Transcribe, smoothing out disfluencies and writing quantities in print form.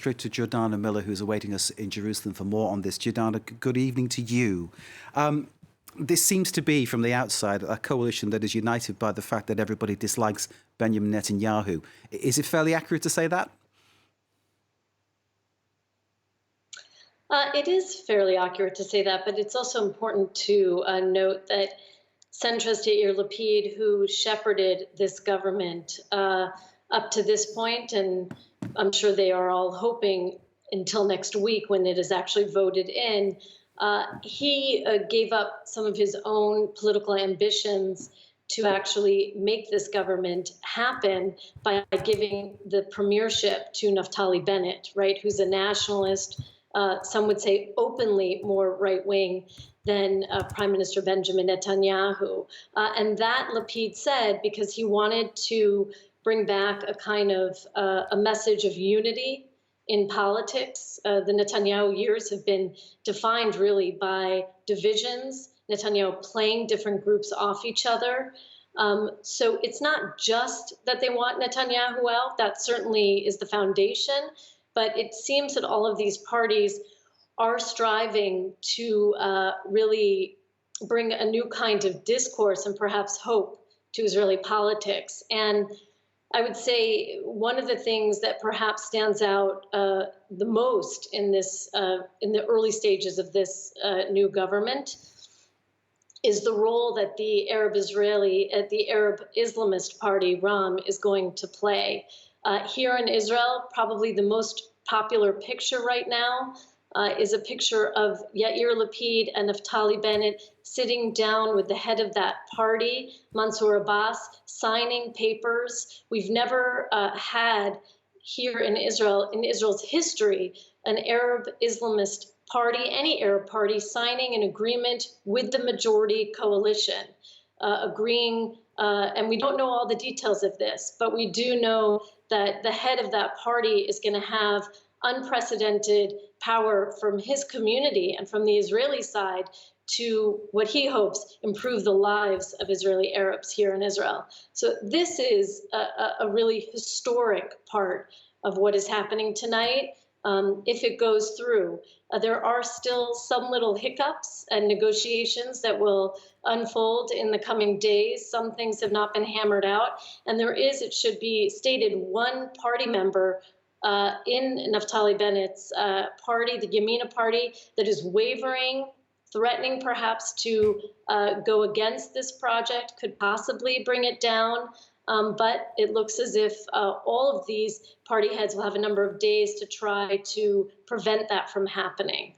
straight to Jordana Miller, who's awaiting us in Jerusalem for more on this. Jordana, good evening to you. This seems to be, from the outside, a coalition that is united by the fact that everybody dislikes Benjamin Netanyahu. Is it fairly accurate to say that? It is fairly accurate to say that, but it's also important to note that centrist Yair Lapid, who shepherded this government up to this point, and I'm sure they are all hoping until next week when it is actually voted in, he gave up some of his own political ambitions to actually make this government happen by giving the premiership to Naftali Bennett, right, who's a nationalist, some would say openly more right-wing than Prime Minister Benjamin Netanyahu. And that Lapid said because he wanted to bring back a kind of a message of unity in politics. The Netanyahu years have been defined really by divisions, Netanyahu playing different groups off each other. So it's not just that they want Netanyahu out. That certainly is the foundation. But it seems that all of these parties are striving to really bring a new kind of discourse and perhaps hope to Israeli politics. And I would say one of the things that perhaps stands out the most in this in the early stages of this new government is the role that the Arab Islamist party, RAM, is going to play. Here in Israel, probably the most popular picture right now is a picture of Yair Lapid and Naftali Bennett sitting down with the head of that party, Mansour Abbas, signing papers. We've never had here in Israel's history, an Arab Islamist party, any Arab party, signing an agreement with the majority coalition, agreeing, and we don't know all the details of this, but we do know that the head of that party is going to have unprecedented power from his community and from the Israeli side to what he hopes improve the lives of Israeli Arabs here in Israel. So this is a really historic part of what is happening tonight. If it goes through, there are still some little hiccups and negotiations that will unfold in the coming days. Some things have not been hammered out. And there is, it should be stated, one party member in Naftali Bennett's party, the Yamina party, that is wavering, threatening perhaps to go against this project, could possibly bring it down. But it looks as if all of these party heads will have a number of days to try to prevent that from happening.